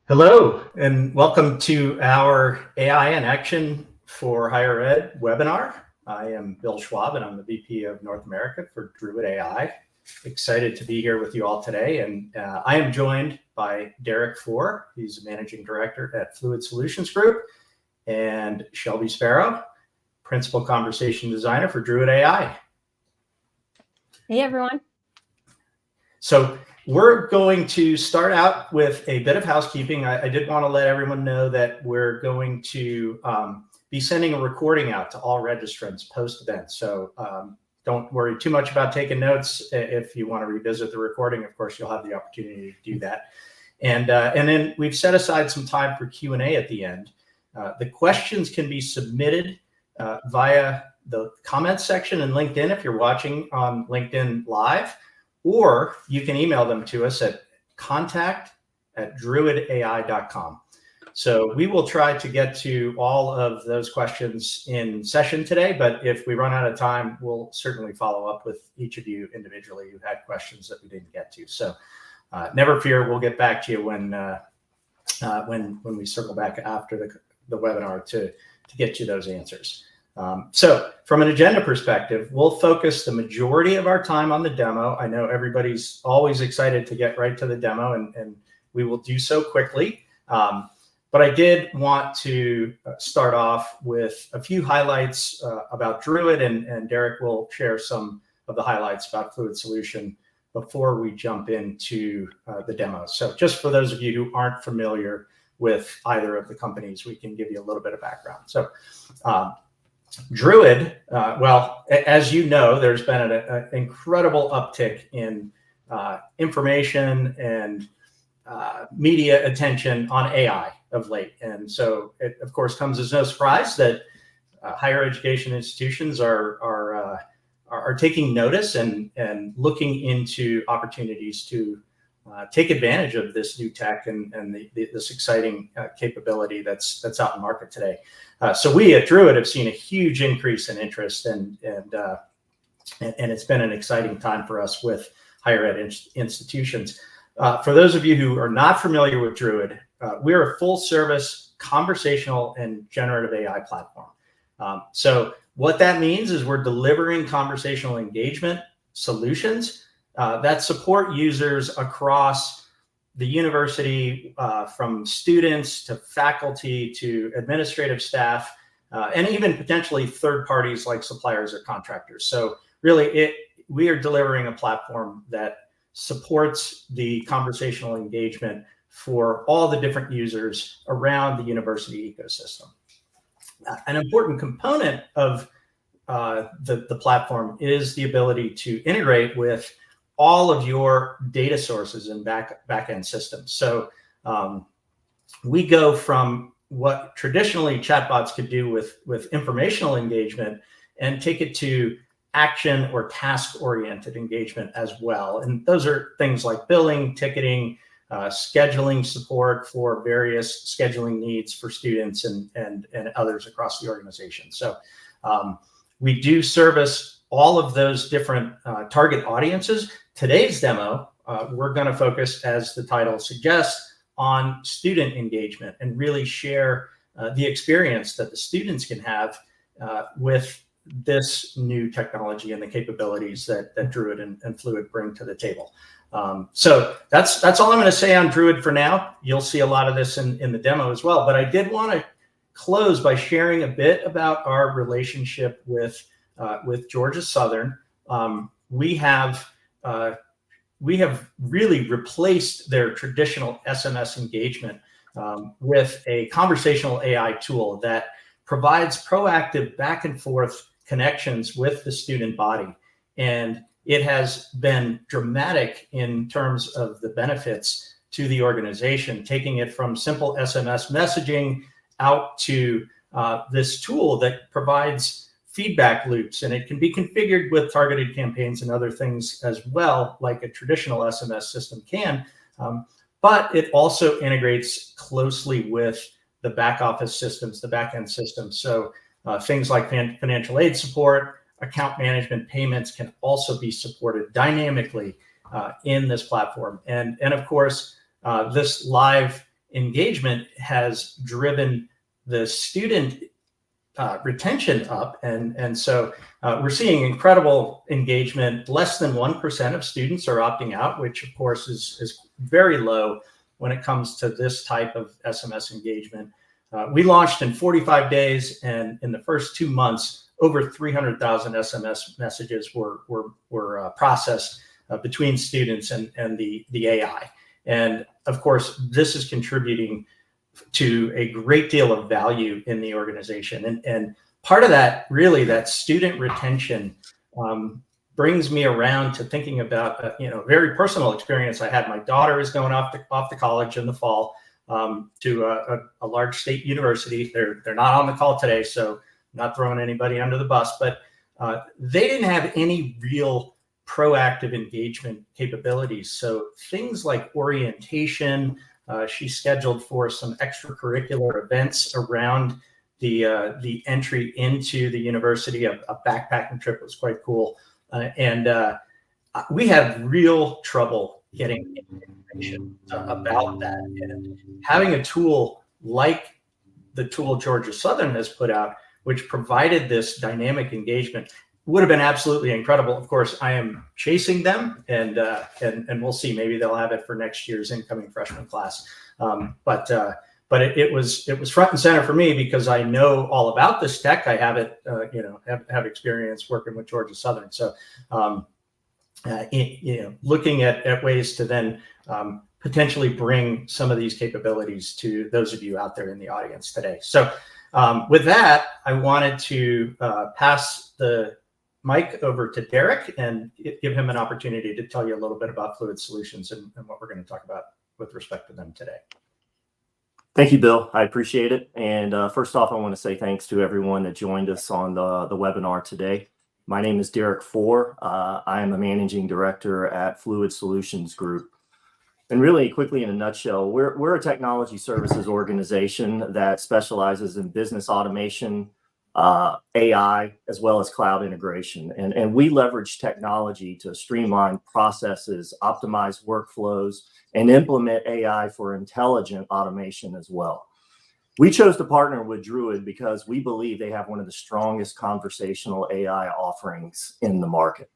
Hello, and welcome to our AI in Action for Higher Ed webinar. I am Bill Schwab, and I'm the VP of North America for Druid AI. Excited to be here with you all today, and I am joined by Derek Four. He's Managing Director at Fluid Solutions Group, and Shelby Sparrow, Principal Conversation Designer for Druid AI. Hey, everyone. So we're going to start out with a bit of housekeeping. I did want to let everyone know that we're going to be sending a recording out to all registrants post-event. So don't worry too much about taking notes. If you want to revisit the recording, of course, you'll have the opportunity to do that. And then we've set aside some time for Q&A at the end. The questions can be submitted via the comments section in LinkedIn if you're watching on LinkedIn Live, or you can email them to us at contact@druidai.com. So we will try to get to all of those questions in session today, but if we run out of time, we'll certainly follow up with each of you individually who had questions that we didn't get to. So never fear, we'll get back to you when we circle back after the webinar to get you those answers. So from an agenda perspective, we'll focus the majority of our time on the demo. I know everybody's always excited to get right to the demo, and we will do so quickly. But I did want to start off with a few highlights about Druid, and Derek will share some of the highlights about Fluid Solution before we jump into the demo. So just for those of you who aren't familiar with either of the companies, we can give you a little bit of background. So Druid, well, as you know, there's been an incredible uptick in information and media attention on AI of late. And so it, of course, comes as no surprise that higher education institutions are taking notice and looking into opportunities to take advantage of this new tech and this exciting capability that's out in the market today. So we at Druid have seen a huge increase in interest, and it's been an exciting time for us with higher ed institutions. For those of you who are not familiar with Druid, we're a full-service conversational and generative AI platform. So what that means is we're delivering conversational engagement solutions that support users across the university, from students to faculty to administrative staff, and even potentially third parties like suppliers or contractors. So really, we are delivering a platform that supports the conversational engagement for all the different users around the university ecosystem. An important component of the platform is the ability to integrate with all of your data sources and back-end systems. So we go from what traditionally chatbots could do with informational engagement and take it to action or task-oriented engagement as well. And those are things like billing, ticketing, scheduling support for various scheduling needs for students and others across the organization. So we do service all of those different target audiences. Today's demo, we're going to focus, as the title suggests, on student engagement and really share the experience that the students can have with this new technology and the capabilities that Druid and Fluid bring to the table. So that's all I'm going to say on Druid for now. You'll see a lot of this in the demo as well. But I did want to close by sharing a bit about our relationship with Georgia Southern. We have really replaced their traditional SMS engagement with a conversational AI tool that provides proactive back and forth connections with the student body. And it has been dramatic in terms of the benefits to the organization, taking it from simple SMS messaging out to this tool that provides feedback loops, and it can be configured with targeted campaigns and other things as well, like a traditional SMS system can. But it also integrates closely with the back office systems, the back end systems. So things like financial aid support, account management, payments can also be supported dynamically in this platform. And of course, this live engagement has driven the student retention up, and so we're seeing incredible engagement. Less than 1% of students are opting out, which of course is very low when it comes to this type of SMS engagement. We launched in 45 days, and in the first 2 months, over 300,000 SMS messages were processed between students and the AI. And of course, this is contributing to a great deal of value in the organization. And part of that, really, that student retention brings me around to thinking about a very personal experience I had. My daughter is going off to college in the fall to a large state university. They're not on the call today, so I'm not throwing anybody under the bus, but they didn't have any real proactive engagement capabilities. So things like orientation, she's scheduled for some extracurricular events around the entry into the university. A backpacking trip was quite cool. And we had real trouble getting information about that. And having a tool like the tool Georgia Southern has put out, which provided this dynamic engagement, would have been absolutely incredible. Of course, I am chasing them, and we'll see. Maybe they'll have it for next year's incoming freshman class. But it was front and center for me because I know all about this tech. I have it, have experience working with Georgia Southern. So, looking at ways to then potentially bring some of these capabilities to those of you out there in the audience today. So, with that, I wanted to pass the mic over to Derek and give him an opportunity to tell you a little bit about Fluid Solutions and what we're going to talk about with respect to them today. Thank you, Bill. I appreciate it. And first off, I want to say thanks to everyone that joined us on the webinar today. My name is Derek Four. I am a managing director at Fluid Solutions Group. And really quickly, in a nutshell, we're a technology services organization that specializes in business automation, AI, as well as cloud integration. And we leverage technology to streamline processes, optimize workflows, and implement AI for intelligent automation as well. We chose to partner with Druid because we believe they have one of the strongest conversational AI offerings in the market.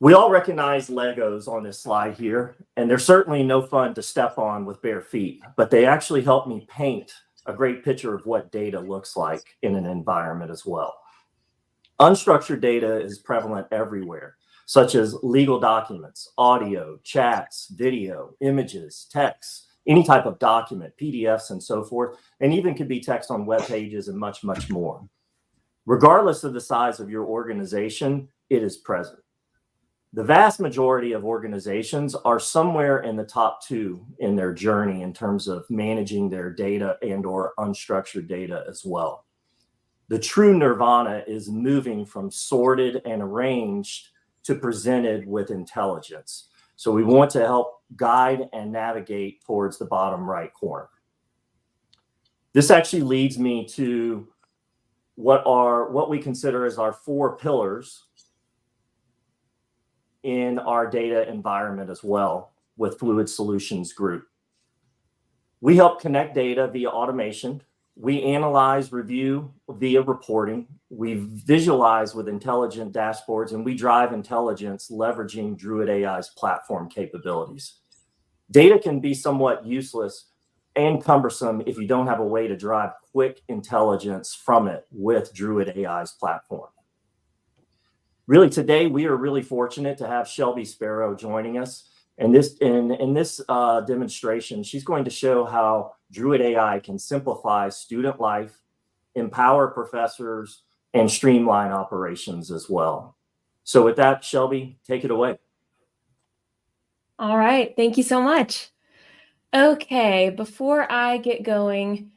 We all recognize Legos on this slide here, and they're certainly no fun to step on with bare feet, but they actually help me paint a great picture of what data looks like in an environment as well. Unstructured data is prevalent everywhere, such as legal documents, audio, chats, video, images, text, any type of document, PDFs, and so forth, and even could be text on web pages and much, much more. Regardless of the size of your organization, it is present. The vast majority of organizations are somewhere in the top 2 in their journey in terms of managing their data and or unstructured data as well. The true nirvana is moving from sorted and arranged to presented with intelligence. So we want to help guide and navigate towards the bottom right corner. This actually leads me to what we consider as our 4 pillars in our data environment as well with Fluid Solutions Group. We help connect data via automation. We analyze, review via reporting. We visualize with intelligent dashboards, and we drive intelligence leveraging Druid AI's platform capabilities. Data can be somewhat useless and cumbersome if you don't have a way to drive quick intelligence from it with Druid AI's platform. Really, today, we are really fortunate to have Shelby Sparrow joining us. And in this demonstration, she's going to show how Druid AI can simplify student life, empower professors, and streamline operations as well. So with that, Shelby, take it away. All right. Thank you so much. Okay. Before I get going,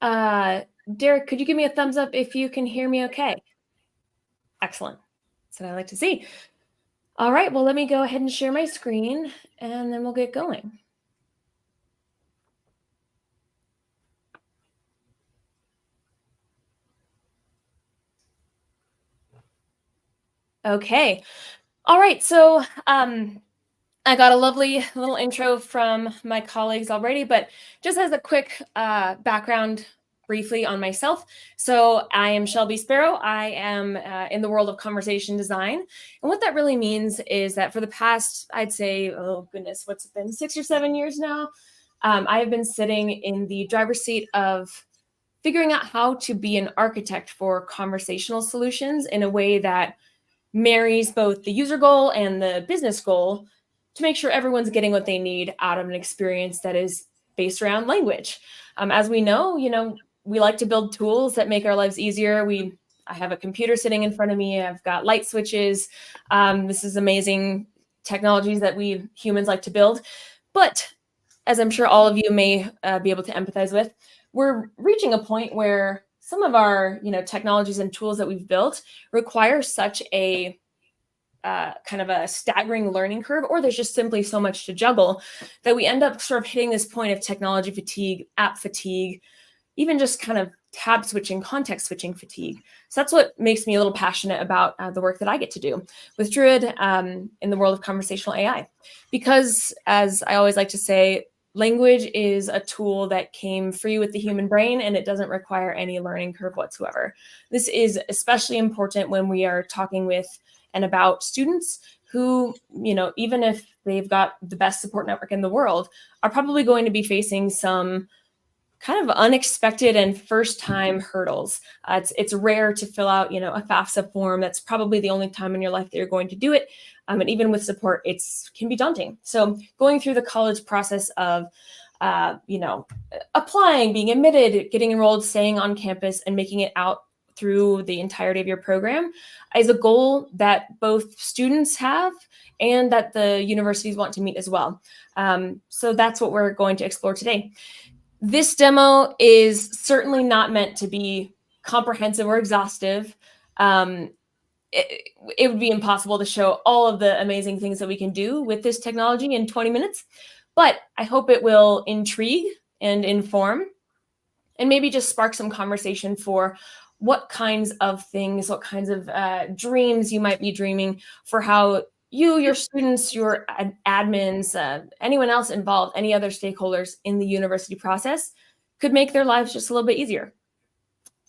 Derek, could you give me a thumbs up if you can hear me okay? Excellent. That's what I like to see. All right. Well, let me go ahead and share my screen, and then we'll get going. Okay. All right. So I got a lovely little intro from my colleagues already, but just as a quick background briefly on myself. So I am Shelby Sparrow. I am in the world of conversation design. And what that really means is that for the past, I'd say, oh goodness, what's it been, 6 or 7 years now, I have been sitting in the driver's seat of figuring out how to be an architect for conversational solutions in a way that marries both the user goal and the business goal to make sure everyone's getting what they need out of an experience that is based around language. As we know, we like to build tools that make our lives easier. I have a computer sitting in front of me. I've got light switches. This is amazing technologies that we humans like to build. But as I'm sure all of you may be able to empathize with, we're reaching a point where some of our technologies and tools that we've built require such a kind of a staggering learning curve, or there's just simply so much to juggle that we end up sort of hitting this point of technology fatigue, app fatigue, even just kind of tab switching, context switching fatigue. So that's what makes me a little passionate about the work that I get to do with Druid in the world of conversational AI. Because as I always like to say, language is a tool that came free with the human brain, and it doesn't require any learning curve whatsoever. This is especially important when we are talking with and about students who, even if they've got the best support network in the world, are probably going to be facing some kind of unexpected and first-time hurdles. It's rare to fill out, a FAFSA form. That's probably the only time in your life that you're going to do it. And even with support, it can be daunting. So going through the college process of, applying, being admitted, getting enrolled, staying on campus, and making it out through the entirety of your program is a goal that both students have and that the universities want to meet as well. So that's what we're going to explore today. This demo is certainly not meant to be comprehensive or exhaustive. It would be impossible to show all of the amazing things that we can do with this technology in 20 minutes, but I hope it will intrigue and inform and maybe just spark some conversation for what kinds of things, what kinds of dreams you might be dreaming for how you, your students, your admins, anyone else involved, any other stakeholders in the university process could make their lives just a little bit easier.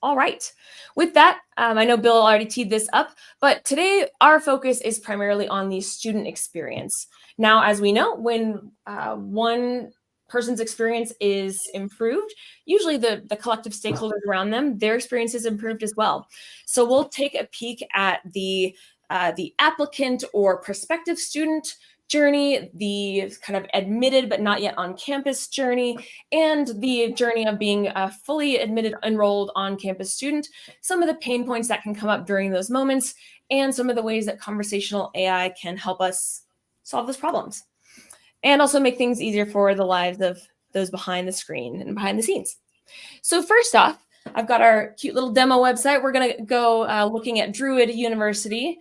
All right. With that, I know Bill already teed this up, but today our focus is primarily on the student experience. Now, as we know, when one person's experience is improved, usually the collective stakeholders around them, their experience is improved as well. So we'll take a peek at the applicant or prospective student journey, the kind of admitted but not yet on campus journey, and the journey of being a fully admitted, enrolled on campus student, some of the pain points that can come up during those moments, and some of the ways that conversational AI can help us solve those problems, and also make things easier for the lives of those behind the screen and behind the scenes. So first off, I've got our cute little demo website. We're going to go looking at Druid University.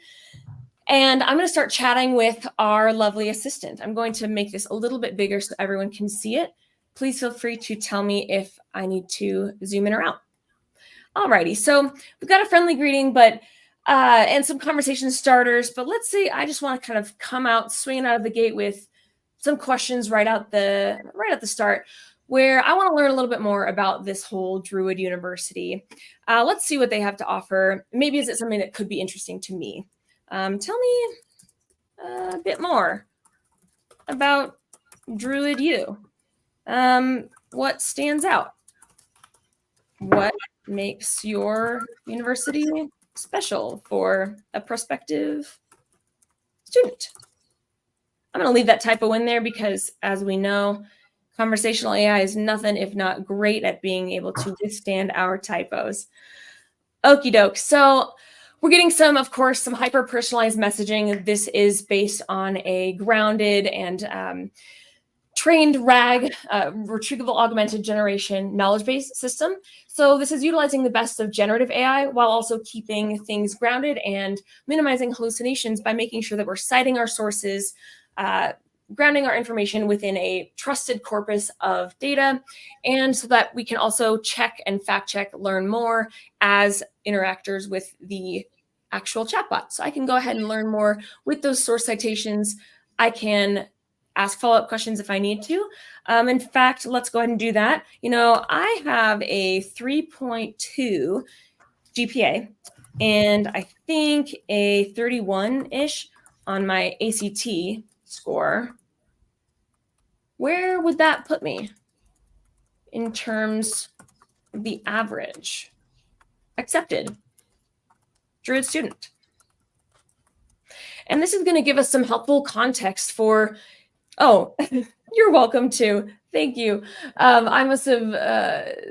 And I'm going to start chatting with our lovely assistant. I'm going to make this a little bit bigger so everyone can see it. Please feel free to tell me if I need to zoom in or out. Alrighty, so we've got a friendly greeting, but and some conversation starters. But let's say I just want to kind of come out swinging out of the gate with some questions right at the start, where I want to learn a little bit more about this whole Druid University. Let's see what they have to offer. Maybe is it something that could be interesting to me? Tell me a bit more about Druid U. What stands out? What makes your university special for a prospective student? I'm going to leave that typo in there because, as we know, conversational AI is nothing if not great at being able to withstand our typos. Okie doke. So we're getting some hyper-personalized messaging. This is based on a grounded and trained RAG, retrievable augmented generation knowledge base system. So this is utilizing the best of generative AI while also keeping things grounded and minimizing hallucinations by making sure that we're citing our sources, grounding our information within a trusted corpus of data, and so that we can also check and fact check, learn more as interactors with the actual chatbot. So I can go ahead and learn more with those source citations. I can ask follow-up questions if I need to. In fact, let's go ahead and do that. You know, I have a 3.2 GPA, and I think a 31-ish on my ACT score. Where would that put me in terms of the average accepted Druid student? And this is going to give us some helpful context for, oh, you're welcome to. Thank you. I must have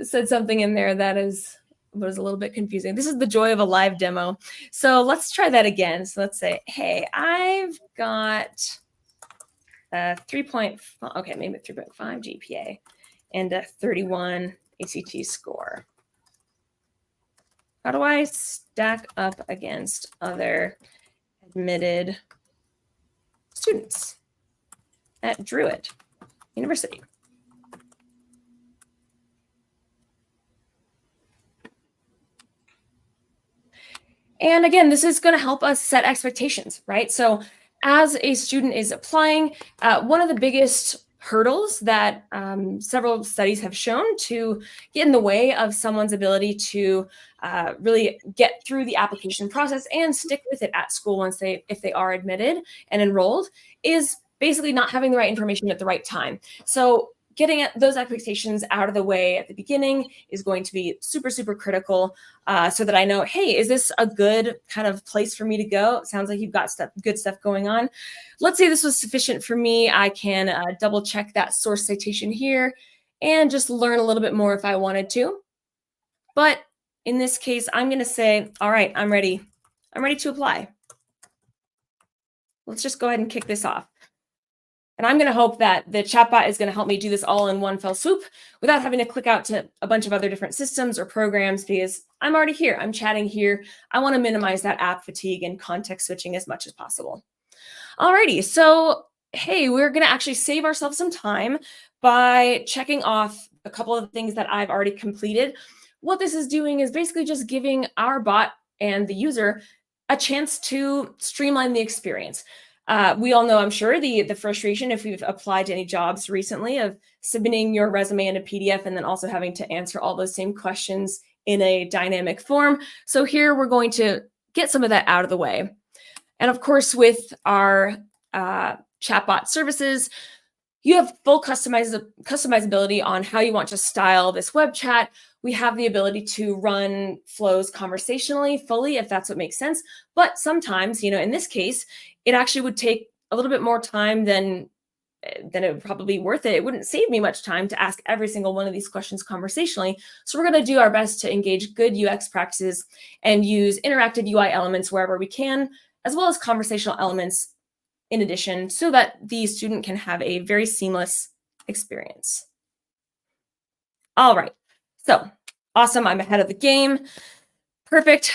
said something in there that was a little bit confusing. This is the joy of a live demo. So let's try that again. So let's say, hey, I've got a 3.5, okay, maybe 3.5 GPA and a 31 ACT score. How do I stack up against other admitted students at Druid University? And again, this is going to help us set expectations, right? So as a student is applying, one of the biggest hurdles that several studies have shown to get in the way of someone's ability to really get through the application process and stick with it at school if they are admitted and enrolled is basically not having the right information at the right time. So getting those expectations out of the way at the beginning is going to be super, super critical so that I know, hey, is this a good kind of place for me to go? It sounds like you've got good stuff going on. Let's say this was sufficient for me. I can double check that source citation here and just learn a little bit more if I wanted to. But in this case, I'm going to say, all right, I'm ready. I'm ready to apply. Let's just go ahead and kick this off. And I'm going to hope that the chatbot is going to help me do this all in one fell swoop without having to click out to a bunch of other different systems or programs because I'm already here. I'm chatting here. I want to minimize that app fatigue and context switching as much as possible. Alrighty, so hey, we're going to actually save ourselves some time by checking off a couple of things that I've already completed. What this is doing is basically just giving our bot and the user a chance to streamline the experience. We all know, I'm sure, the frustration if we've applied to any jobs recently of submitting your resume in a PDF and then also having to answer all those same questions in a dynamic form. So here we're going to get some of that out of the way. And of course, with our chatbot services, you have full customizability on how you want to style this web chat. We have the ability to run flows conversationally, fully, if that's what makes sense. But sometimes, you know, in this case, it actually would take a little bit more time than it would probably be worth it. It wouldn't save me much time to ask every single one of these questions conversationally. So we're going to do our best to engage good UX practices and use interactive UI elements wherever we can, as well as conversational elements in addition, so that the student can have a very seamless experience. All right, so awesome, I'm ahead of the game. Perfect.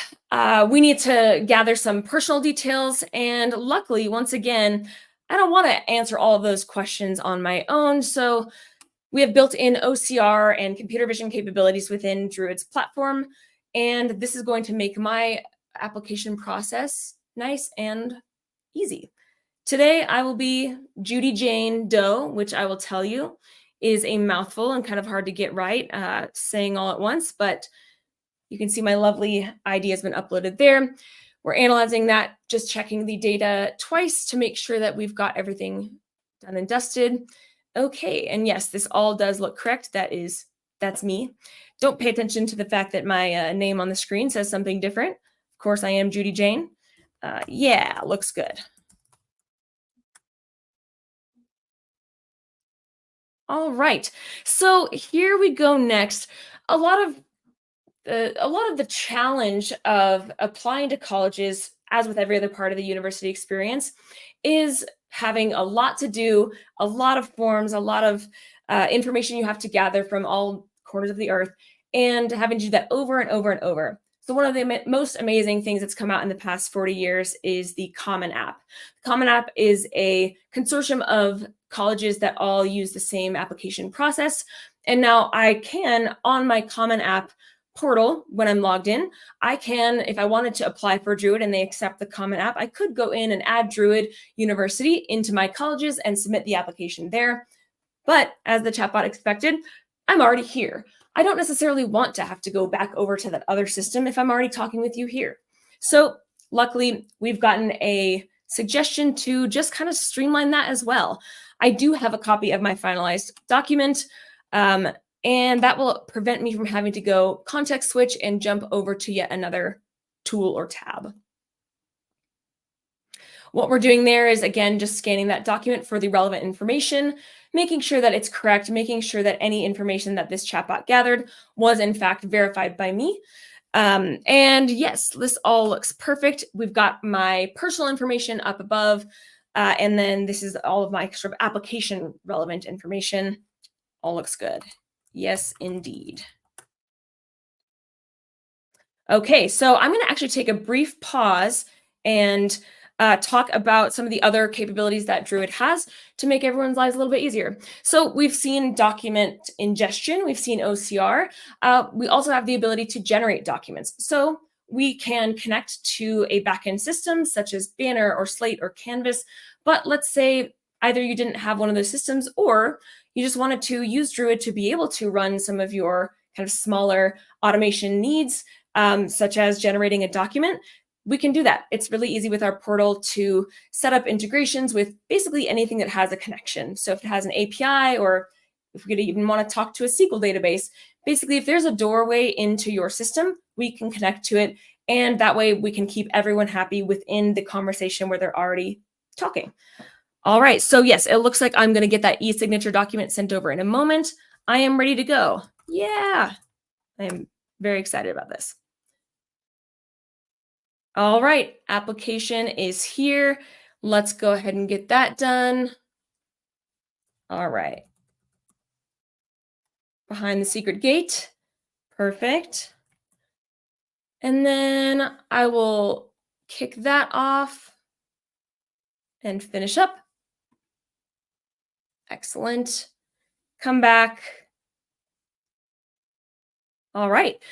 We need to gather some personal details, and luckily, once again, I don't want to answer all of those questions on my own, so we have built-in OCR and computer vision capabilities within Druid's platform, and this is going to make my application process nice and easy. Today, I will be Judy Jane Doe, which I will tell you is a mouthful and kind of hard to get right, saying all at once, but you can see my lovely ID has been uploaded there. We're analyzing that, just checking the data twice to make sure that we've got everything done and dusted. Okay, and yes, this all does look correct. That's me. Don't pay attention to the fact that my name on the screen says something different. Of course, I am Judy Jane. Yeah, looks good. All right, so here we go next. A lot of the challenge of applying to colleges, as with every other part of the university experience, is having a lot to do, a lot of forms, a lot of information you have to gather from all corners of the earth, and having to do that over and over and over. So one of the most amazing things that's come out in the past 40 years is the Common App. The Common App is a consortium of colleges that all use the same application process. And now I can, on my Common App, portal when I'm logged in. I can, if I wanted to apply for Druid and they accept the Common App, I could go in and add Druid University into my colleges and submit the application there. But as the chatbot expected, I'm already here. I don't necessarily want to have to go back over to that other system if I'm already talking with you here. So luckily, we've gotten a suggestion to just kind of streamline that as well. I do have a copy of my finalized document, and that will prevent me from having to go context switch and jump over to yet another tool or tab. What we're doing there is, again, just scanning that document for the relevant information, making sure that it's correct, making sure that any information that this chatbot gathered was in fact verified by me. And yes, this all looks perfect. We've got my personal information up above, and then this is all of my sort of application relevant information. All looks good. Yes, indeed. Okay, so I'm going to actually take a brief pause and talk about some of the other capabilities that Druid has to make everyone's lives a little bit easier. So we've seen document ingestion, we've seen OCR. We also have the ability to generate documents. So we can connect to a backend system such as Banner or Slate or Canvas. But let's say either you didn't have one of those systems or you just wanted to use Druid to be able to run some of your kind of smaller automation needs, such as generating a document. We can do that. It's really easy with our portal to set up integrations with basically anything that has a connection. So if it has an API, or if we could even want to talk to a SQL database, basically if there's a doorway into your system, we can connect to it. And that way we can keep everyone happy within the conversation where they're already talking. All right, so yes, it looks like I'm going to get that e-signature document sent over in a moment. I am ready to go. Yeah, I'm very excited about this. All right, application is here. Let's go ahead and get that done. All right. Behind the secret gate. Perfect. And then I will kick that off and finish up. Excellent. Come back. All right.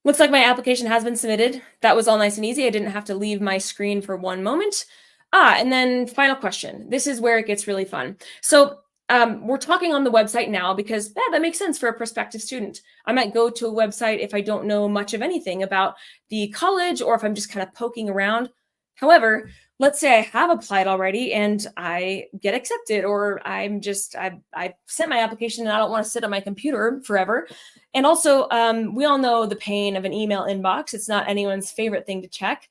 Looks like my application has been submitted. That was all nice and easy. I didn't have to leave my screen for one moment. And then final question. This is where it gets really fun. So we're talking on the website now because that makes sense for a prospective student. I might go to a website if I don't know much of anything about the college or if I'm just kind of poking around. However, let's say I have applied already and I get accepted, or I sent my application and I don't want to sit on my computer forever. And also, we all know the pain of an email inbox. It's not anyone's favorite thing to check,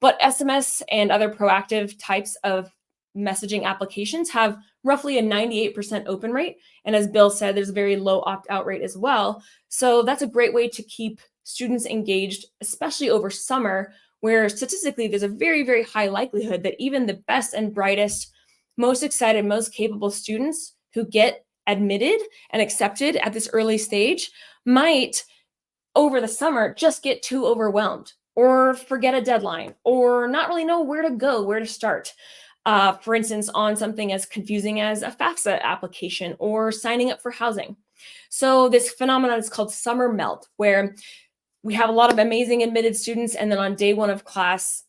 but SMS and other proactive types of messaging applications have roughly a 98% open rate. And as Bill said, there's a very low opt-out rate as well. So that's a great way to keep students engaged, especially over summer, where statistically there's a very, very high likelihood that even the best and brightest, most excited, most capable students who get admitted and accepted at this early stage might, over the summer, just get too overwhelmed or forget a deadline or not really know where to go, where to start. For instance, on something as confusing as a FAFSA application or signing up for housing. So this phenomenon is called summer melt, where we have a lot of amazing admitted students, and then on day one of class,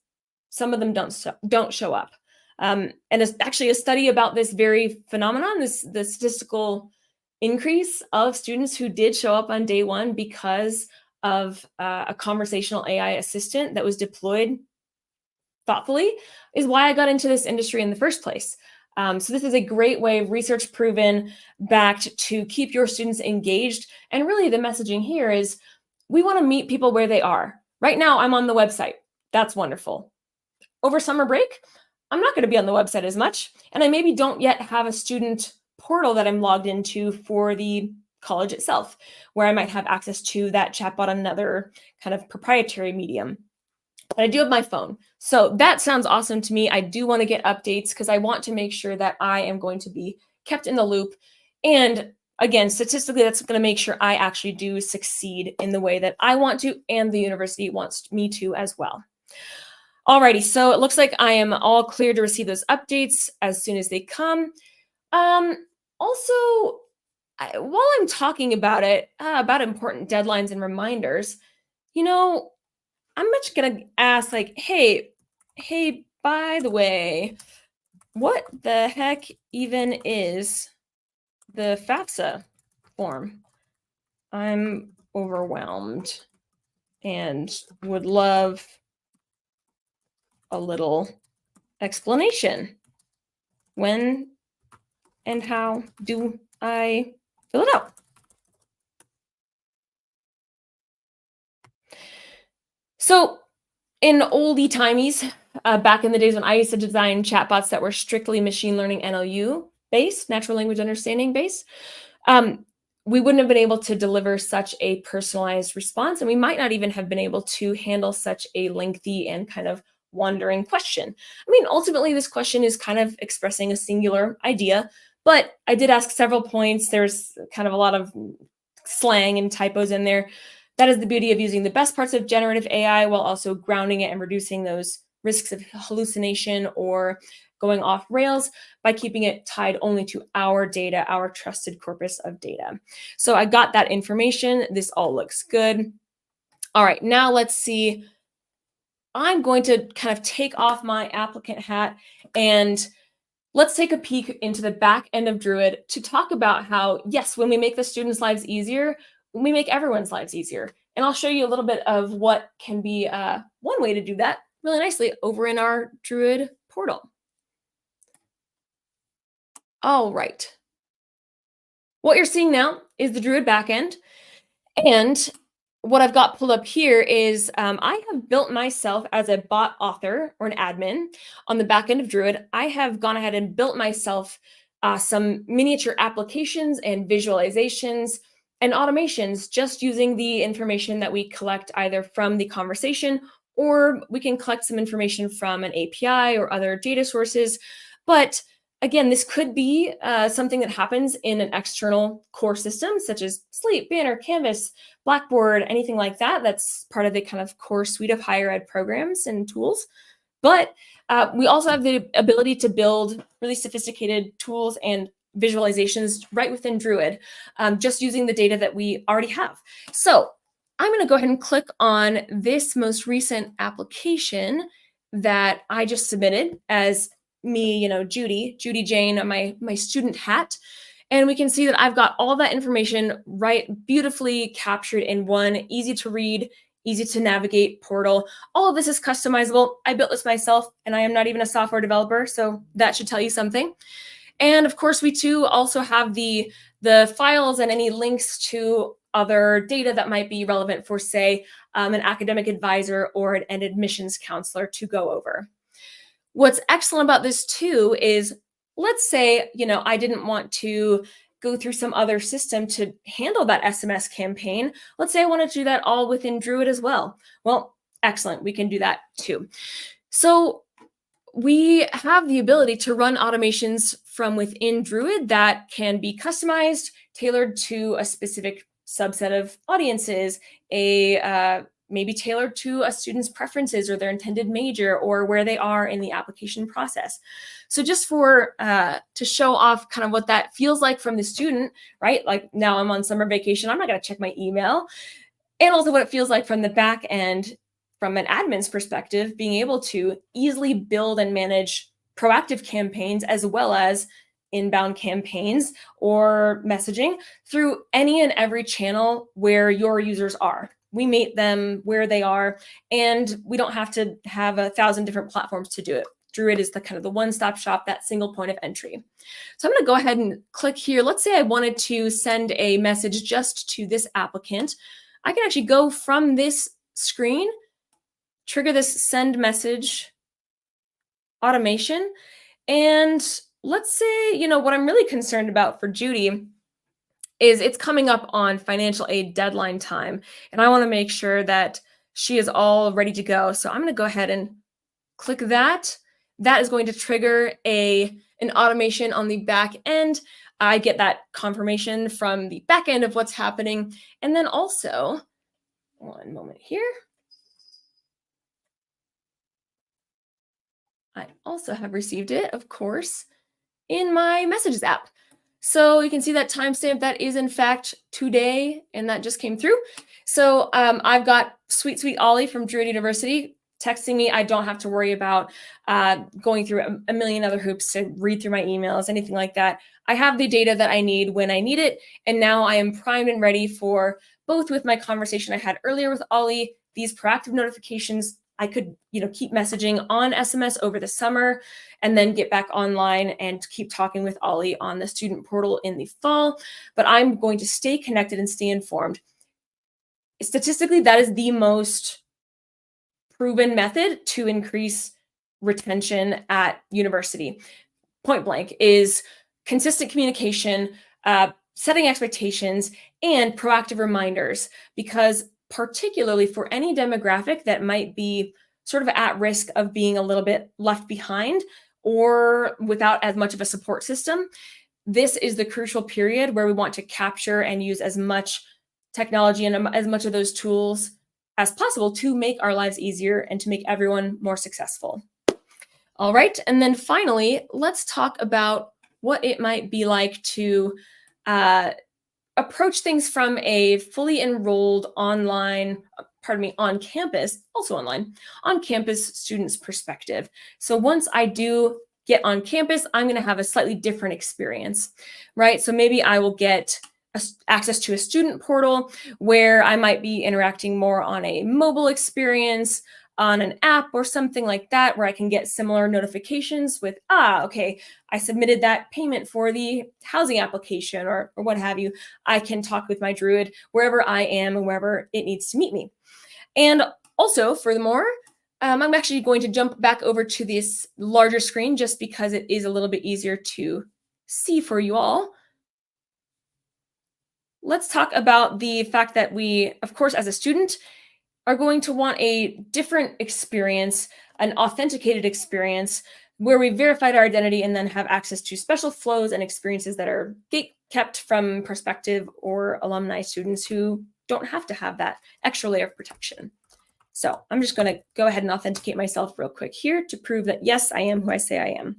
some of them don't show up. And it's actually a study about this very phenomenon, the statistical increase of students who did show up on day one because of a conversational AI assistant that was deployed thoughtfully, is why I got into this industry in the first place. So this is a great way, research proven, backed, to keep your students engaged. And really the messaging here is we want to meet people where they are. Right now, I'm on the website. That's wonderful. Over summer break, I'm not going to be on the website as much. And I maybe don't yet have a student portal that I'm logged into for the college itself, where I might have access to that chatbot on another kind of proprietary medium. But I do have my phone. So that sounds awesome to me. I do want to get updates because I want to make sure that I am going to be kept in the loop. And again, statistically, that's going to make sure I actually do succeed in the way that I want to, and the university wants me to as well. Alrighty, so it looks like I am all clear to receive those updates as soon as they come. Also, while I'm talking about it, about important deadlines and reminders, you know, I'm much gonna ask like, hey, by the way, what the heck even is the FAFSA form? I'm overwhelmed and would love a little explanation. When and how do I fill it out? So in oldie timies, back in the days when I used to design chatbots that were strictly machine learning NLU based, natural language understanding based, we wouldn't have been able to deliver such a personalized response, and we might not even have been able to handle such a lengthy and kind of wandering question. I mean, ultimately, this question is kind of expressing a singular idea, but I did ask several points. There's kind of a lot of slang and typos in there. That is the beauty of using the best parts of generative AI while also grounding it and reducing those risks of hallucination or going off rails by keeping it tied only to our data, our trusted corpus of data. So I got that information. This all looks good. All right, now let's see. I'm going to kind of take off my applicant hat and let's take a peek into the back end of Druid to talk about how, yes, when we make the students' lives easier, we make everyone's lives easier. And I'll show you a little bit of what can be one way to do that really nicely over in our Druid portal. All right. What you're seeing now is the Druid backend. And what I've got pulled up here is I have built myself as a bot author or an admin on the back end of Druid. I have gone ahead and built myself some miniature applications and visualizations and automations just using the information that we collect either from the conversation or we can collect some information from an API or other data sources. But again, this could be something that happens in an external core system such as Sleep, Banner, Canvas, Blackboard, anything like that. That's part of the kind of core suite of higher ed programs and tools. But we also have the ability to build really sophisticated tools and visualizations right within Druid, just using the data that we already have. So I'm going to go ahead and click on this most recent application that I just submitted as me, Judy Jane, my student hat. And we can see that I've got all that information right beautifully captured in one easy to read, easy to navigate portal. All of this is customizable. I built this myself and I am not even a software developer, so that should tell you something. And of course, we too also have the files and any links to other data that might be relevant for, say, an academic advisor or an admissions counselor to go over. What's excellent about this too is, let's say, I didn't want to go through some other system to handle that SMS campaign. Let's say I wanted to do that all within Druid as well. Well, excellent. We can do that too. So we have the ability to run automations from within Druid that can be customized, tailored to a specific subset of audiences, maybe tailored to a student's preferences or their intended major or where they are in the application process. So just to show off kind of what that feels like from the student, right? Like now I'm on summer vacation, I'm not going to check my email. And also what it feels like from the back end, from an admin's perspective, being able to easily build and manage proactive campaigns as well as inbound campaigns or messaging through any and every channel where your users are. We meet them where they are, and we don't have to have 1,000 different platforms to do it. Druid is the kind of the one-stop shop, that single point of entry. So I'm going to go ahead and click here. Let's say I wanted to send a message just to this applicant. I can actually go from this screen, trigger this send message automation. And let's say, what I'm really concerned about for Judy is it's coming up on financial aid deadline time. And I want to make sure that she is all ready to go. So I'm going to go ahead and click that. That is going to trigger an automation on the back end. I get that confirmation from the back end of what's happening. And then also, one moment here. I also have received it, of course, in my messages app. So you can see that timestamp, that is in fact today, and that just came through. So I've got sweet Ollie from Druid University texting me. I don't have to worry about going through a million other hoops to read through my emails, anything like that. I have the data that I need when I need it, and now I am primed and ready for both with my conversation I had earlier with Ollie, these proactive notifications. I could, keep messaging on SMS over the summer and then get back online and keep talking with Ollie on the student portal in the fall. But I'm going to stay connected and stay informed. Statistically, that is the most proven method to increase retention at university. Point blank is consistent communication, setting expectations, and proactive reminders, because particularly for any demographic that might be sort of at risk of being a little bit left behind or without as much of a support system, this is the crucial period where we want to capture and use as much technology and as much of those tools as possible to make our lives easier and to make everyone more successful. All right, and then finally, let's talk about what it might be like to approach things from a fully enrolled on campus, also online, on campus students' perspective. So once I do get on campus, I'm going to have a slightly different experience, right? So maybe I will get access to a student portal where I might be interacting more on a mobile experience, on an app or something like that, where I can get similar notifications with, okay, I submitted that payment for the housing application or what have you. I can talk with my Druid wherever I am and wherever it needs to meet me. And also, furthermore, I'm actually going to jump back over to this larger screen just because it is a little bit easier to see for you all. Let's talk about the fact that we, of course, as a student, are going to want a different experience, an authenticated experience, where we verified our identity and then have access to special flows and experiences that are kept from prospective or alumni students who don't have to have that extra layer of protection. So I'm just going to go ahead and authenticate myself real quick here to prove that, yes, I am who I say I am.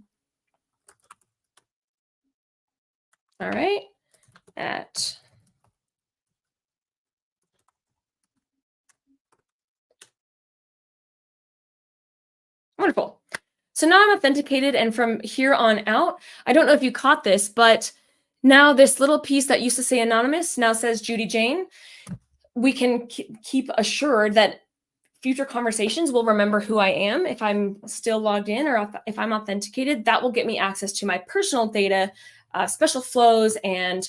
All right. Wonderful. So now I'm authenticated, and from here on out, I don't know if you caught this, but now this little piece that used to say anonymous now says Judy Jane. We can keep assured that future conversations will remember who I am if I'm still logged in or if I'm authenticated. That will get me access to my personal data, special flows, and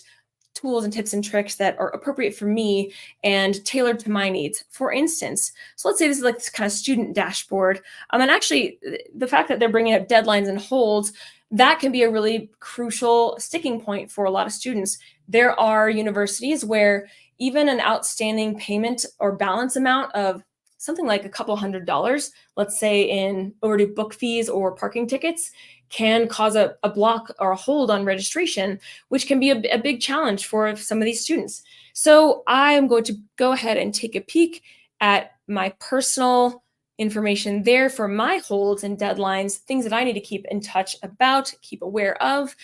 tools and tips and tricks that are appropriate for me and tailored to my needs. For instance, so let's say this is like this kind of student dashboard. And actually, the fact that they're bringing up deadlines and holds, that can be a really crucial sticking point for a lot of students. There are universities where even an outstanding payment or balance amount of something like a couple $100s, let's say in overdue book fees or parking tickets, can cause a block or a hold on registration, which can be a big challenge for some of these students. So I am going to go ahead and take a peek at my personal information there for my holds and deadlines, things that I need to keep in touch about, keep aware of.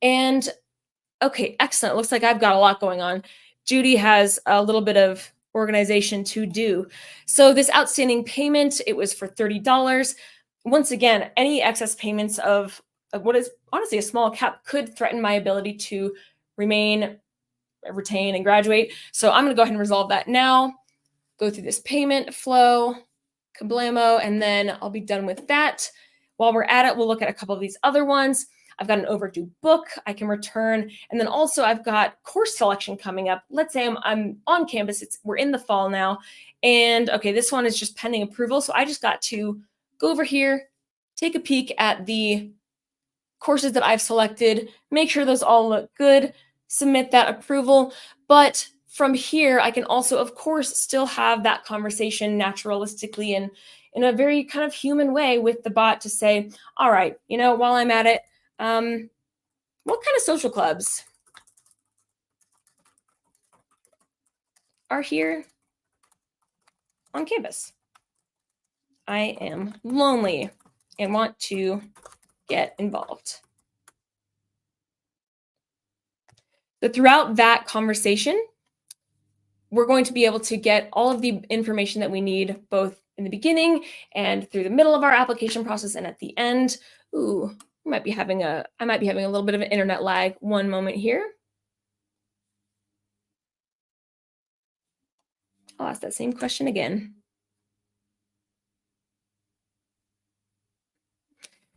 And okay, excellent. Looks like I've got a lot going on. Judy has a little bit of organization to do. So this outstanding payment, it was for $30. Once again, any excess payments of what is honestly a small cap could threaten my ability to retain, and graduate. So I'm going to go ahead and resolve that now, go through this payment flow, kablamo, and then I'll be done with that. While we're at it, we'll look at a couple of these other ones. I've got an overdue book I can return. And then also I've got course selection coming up. Let's say I'm on campus. We're in the fall now. And okay, this one is just pending approval. So I just got to go over here, take a peek at the courses that I've selected, make sure those all look good, submit that approval. But from here, I can also, of course, still have that conversation naturalistically and in a very kind of human way with the bot to say, all right, while I'm at it, what kind of social clubs are here on campus? I am lonely and want to get involved. that throughout that conversation, we're going to be able to get all of the information that we need, both in the beginning and through the middle of our application process and at the end. Ooh, I might be having a little bit of an internet lag. One moment here. I'll ask that same question again.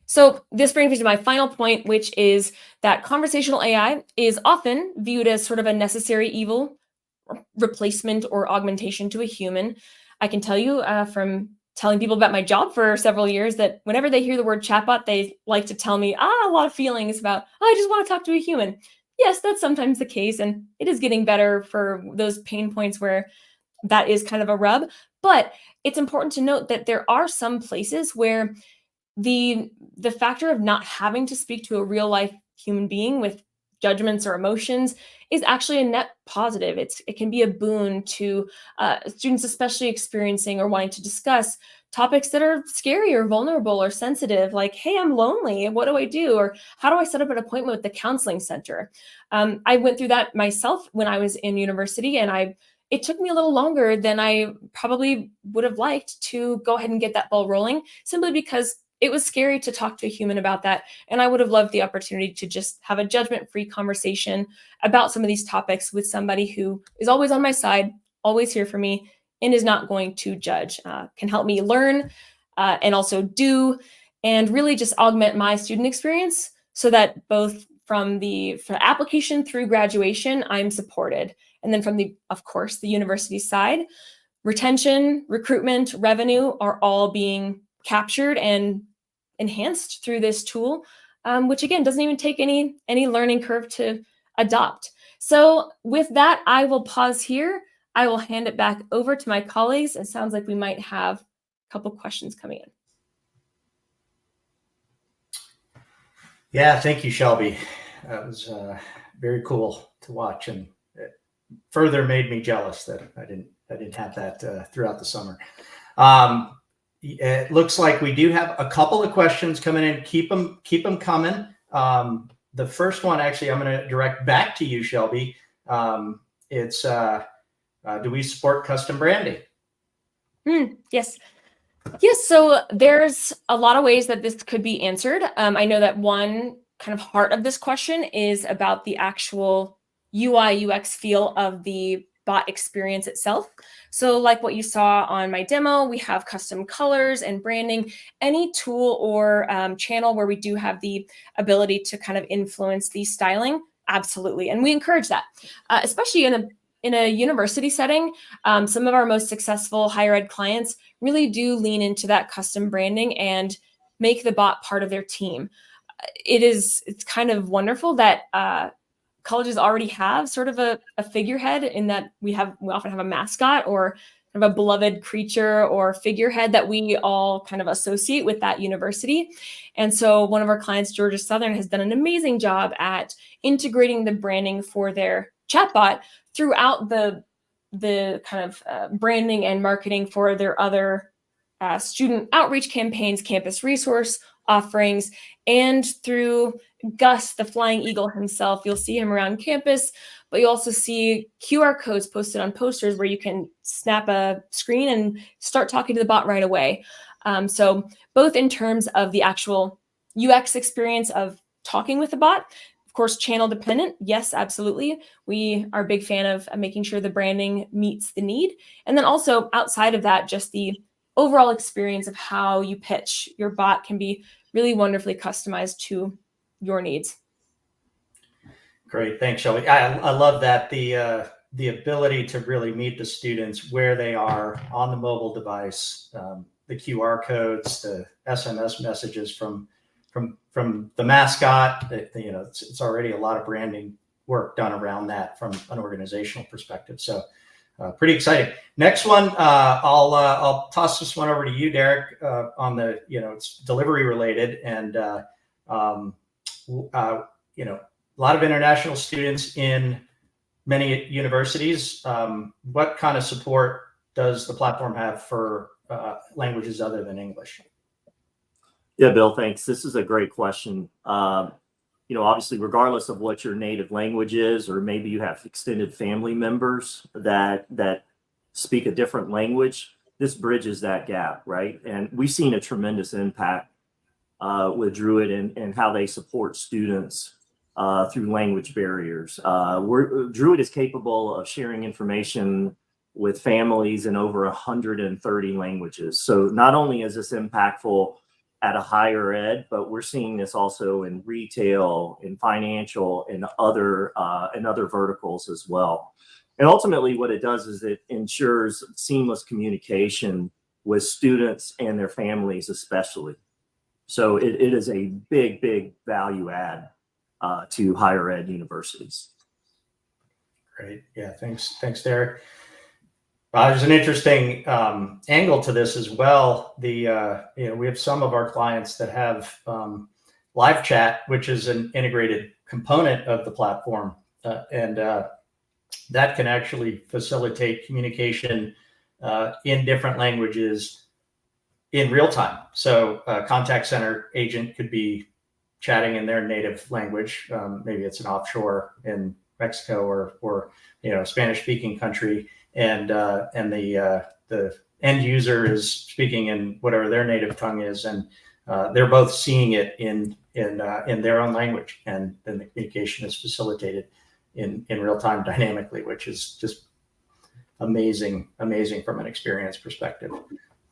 So this brings me to my final point, which is that conversational AI is often viewed as sort of a necessary evil, replacement or augmentation to a human. I can tell you from telling people about my job for several years that whenever they hear the word chatbot, they like to tell me a lot of feelings about, oh, I just want to talk to a human. Yes, that's sometimes the case, and it is getting better for those pain points where that is kind of a rub. But it's important to note that there are some places where the factor of not having to speak to a real life human being with judgments or emotions is actually a net positive. It can be a boon to students, especially experiencing or wanting to discuss topics that are scary or vulnerable or sensitive, like, hey, I'm lonely, what do I do? Or how do I set up an appointment with the counseling center? I went through that myself when I was in university, and it took me a little longer than I probably would have liked to go ahead and get that ball rolling, simply because it was scary to talk to a human about that. And I would have loved the opportunity to just have a judgment-free conversation about some of these topics with somebody who is always on my side, always here for me, and is not going to judge, can help me learn and also do, and really just augment my student experience so that both from application through graduation, I'm supported. And then from of course, the university side, retention, recruitment, revenue are all being captured and enhanced through this tool, which again doesn't even take any learning curve to adopt. So with that, I will pause here. I will hand it back over to my colleagues. It sounds like we might have a couple questions coming in. Yeah, thank you, Shelby. That was very cool to watch, and it further made me jealous that I didn't have that throughout the summer. It looks like we do have a couple of questions coming in. Keep them coming. The first one, actually, I'm going to direct back to you, Shelby. It's do we support custom branding? Yes. Yes, so there's a lot of ways that this could be answered. I know that one kind of heart of this question is about the actual UI UX feel of the bot experience itself. So like what you saw on my demo, we have custom colors and branding. Any tool or channel where we do have the ability to kind of influence the styling, absolutely. And we encourage that, especially in a university setting. Some of our most successful higher ed clients really do lean into that custom branding and make the bot part of their team. It's kind of wonderful that colleges already have sort of a figurehead, in that we often have a mascot or kind of a beloved creature or figurehead that we all kind of associate with that university. And so one of our clients, Georgia Southern, has done an amazing job at integrating the branding for their chatbot throughout the kind of branding and marketing for their other student outreach campaigns, campus resource offerings, and through Gus, the flying eagle himself. You'll see him around campus, but you also see QR codes posted on posters where you can snap a screen and start talking to the bot right away. So both in terms of the actual UX experience of talking with the bot, of course, channel dependent. Yes, absolutely. We are a big fan of making sure the branding meets the need. And then also outside of that, just the overall experience of how you pitch your bot can be really wonderfully customized to your needs. Great, thanks, Shelby. I love that, the ability to really meet the students where they are on the mobile device, the QR codes, the SMS messages from the mascot. It's already a lot of branding work done around that from an organizational perspective. So pretty exciting. Next one, I'll toss this one over to you, Derek, on the, it's delivery related, and a lot of international students in many universities. What kind of support does the platform have for languages other than English? Yeah, Bill, thanks. This is a great question. obviously, regardless of what your native language is, or maybe you have extended family members that speak a different language, this bridges that gap, right? And we've seen a tremendous impact with Druid and how they support students through language barriers. Druid is capable of sharing information with families in over 130 languages. So not only is this impactful at a higher ed, but we're seeing this also in retail, in financial, and other verticals as well. And ultimately, what it does is it ensures seamless communication with students and their families, especially. So it is a big value add to higher ed universities. Great. Yeah. Thanks, Derek. There's an interesting angle to this as well. We have some of our clients that have live chat, which is an integrated component of the platform, and that can actually facilitate communication in different languages in real time. So a contact center agent could be chatting in their native language. Maybe it's an offshore in Mexico or Spanish speaking country. And the end user is speaking in whatever their native tongue is, and they're both seeing it in their own language, and then the communication is facilitated in real time dynamically, which is just amazing from an experience perspective.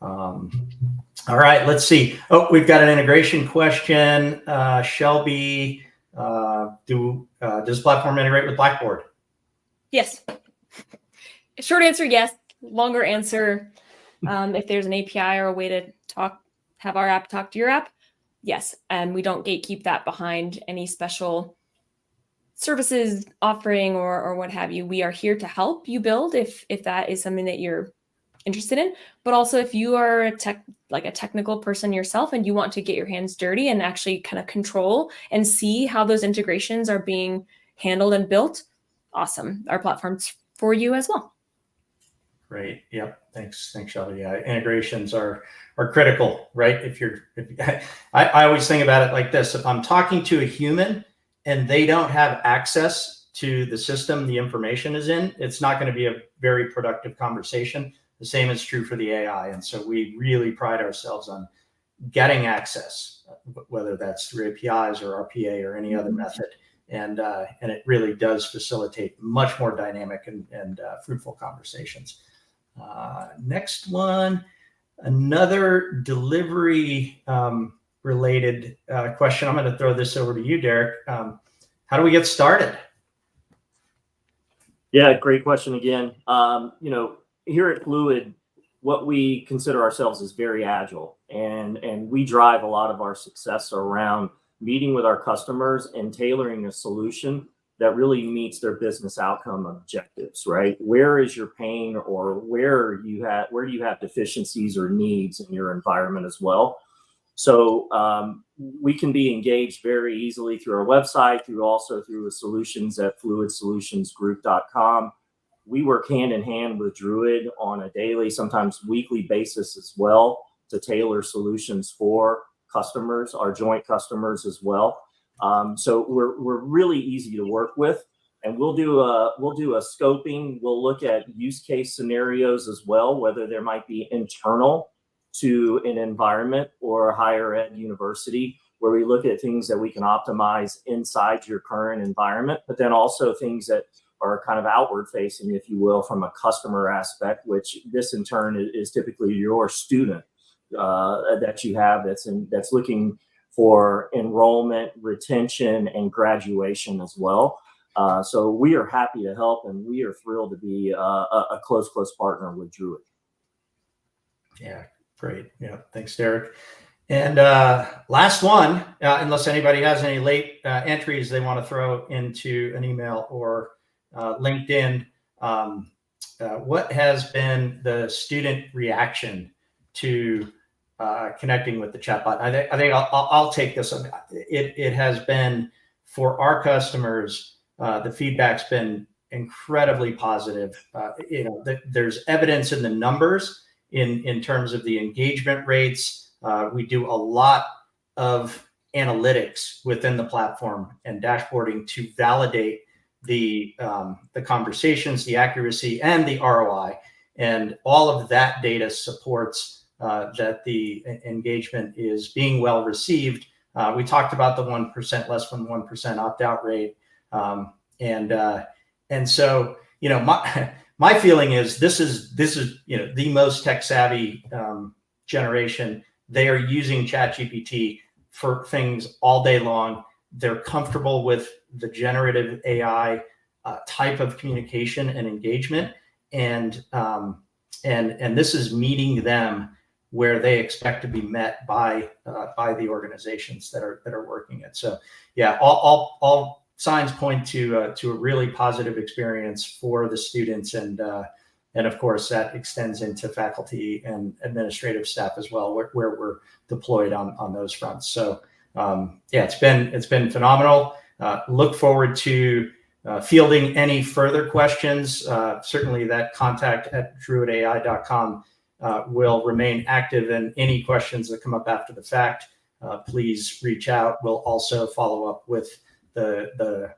All right, let's see. Oh, we've got an integration question. Shelby, does platform integrate with Blackboard? Yes. Short answer, yes. Longer answer, if there's an API or a way to have our app talk to your app, yes. And we don't gatekeep that behind any special services offering or what have you. We are here to help you build if that is something that you're interested in. But also, if you are a technical person yourself and you want to get your hands dirty and actually kind of control and see how those integrations are being handled and built, awesome. Our platform's for you as well. Great. Yep. Thanks, Shelby. Yeah, integrations are critical, right? I always think about it like this: if I'm talking to a human and they don't have access to the system the information is in, it's not going to be a very productive conversation. The same is true for the AI, and so we really pride ourselves on getting access, whether that's through APIs or RPA or any other method. And it really does facilitate much more dynamic and fruitful conversations. Next one, another delivery related question. I'm going to throw this over to you, Derek. How do we get started? Yeah, great question again. Here at Fluid, what we consider ourselves is very agile, and we drive a lot of our success around meeting with our customers and tailoring a solution that really meets their business outcome objectives, right? Where is your pain, or where do you have deficiencies or needs in your environment as well? So we can be engaged very easily through our website, through the solutions at fluidsolutionsgroup.com. We work hand in hand with Druid on a daily, sometimes weekly basis as well, to tailor solutions for customers, our joint customers as well. So we're really easy to work with, and we'll do a scoping. We'll look at use case scenarios as well, whether there might be internal to an environment or a higher ed university, where we look at things that we can optimize inside your current environment, but then also things that are kind of outward facing, if you will, from a customer aspect, which this in turn is typically your student that you have that's looking for enrollment, retention, and graduation as well. So we are happy to help, and we are thrilled to be a close partner with Druid. Yeah, great. Yeah, thanks, Derek. And last one, unless anybody has any late entries they want to throw into an email or LinkedIn, what has been the student reaction to connecting with the chatbot? I think I'll take this. It has been, for our customers, the feedback's been incredibly positive. There's evidence in the numbers in terms of the engagement rates. We do a lot of analytics within the platform and dashboarding to validate the conversations, the accuracy, and the ROI. And all of that data supports that the engagement is being well received. We talked about the 1%, less than 1% opt-out rate. And so, my feeling is this is the most tech savvy generation. They are using ChatGPT for things all day long. They're comfortable with the generative AI type of communication and engagement, and this is meeting them where they expect to be met by the organizations that are working it. So yeah, all signs point to a really positive experience for the students, and of course that extends into faculty and administrative staff as well, where we're deployed on those fronts. So yeah, it's been phenomenal. Look forward to fielding any further questions. Certainly that contact@druidai.com will remain active, and any questions that come up after the fact, please reach out. We'll also follow up with the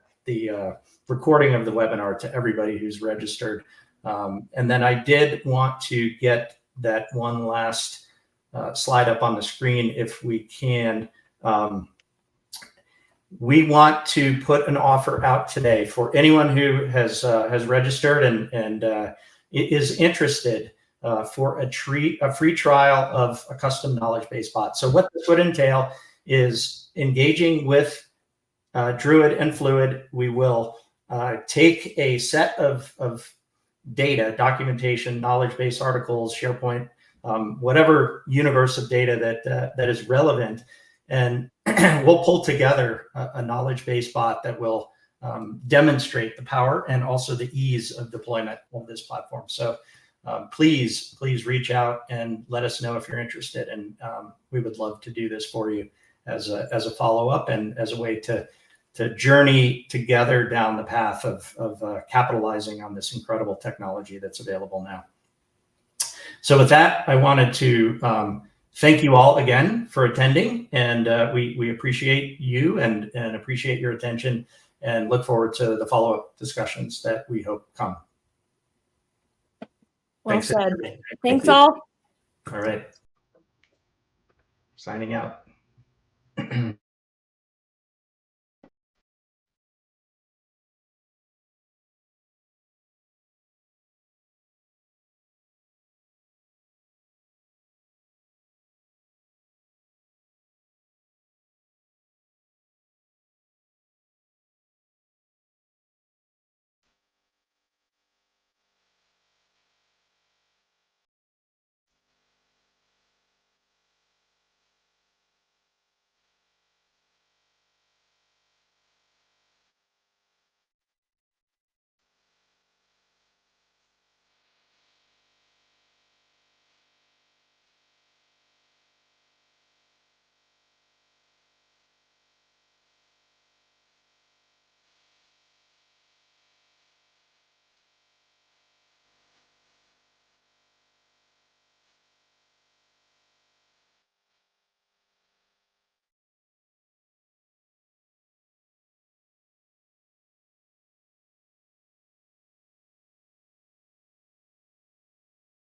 recording of the webinar to everybody who's registered. And then I did want to get that one last slide up on the screen if we can. We want to put an offer out today for anyone who has registered and is interested for a free trial of a custom knowledge base bot. So what this would entail is engaging with Druid and Fluid. We will take a set of data, documentation, knowledge base articles, SharePoint, whatever universe of data that is relevant, and we'll pull together a knowledge base bot that will demonstrate the power and also the ease of deployment of this platform. So please reach out and let us know if you're interested, and we would love to do this for you as a follow-up and as a way to journey together down the path of capitalizing on this incredible technology that's available now. So with that, I wanted to thank you all again for attending, and we appreciate you and appreciate your attention, and look forward to the follow-up discussions that we hope come. Well Thanks, said. everybody. Thanks all. All right. Signing out.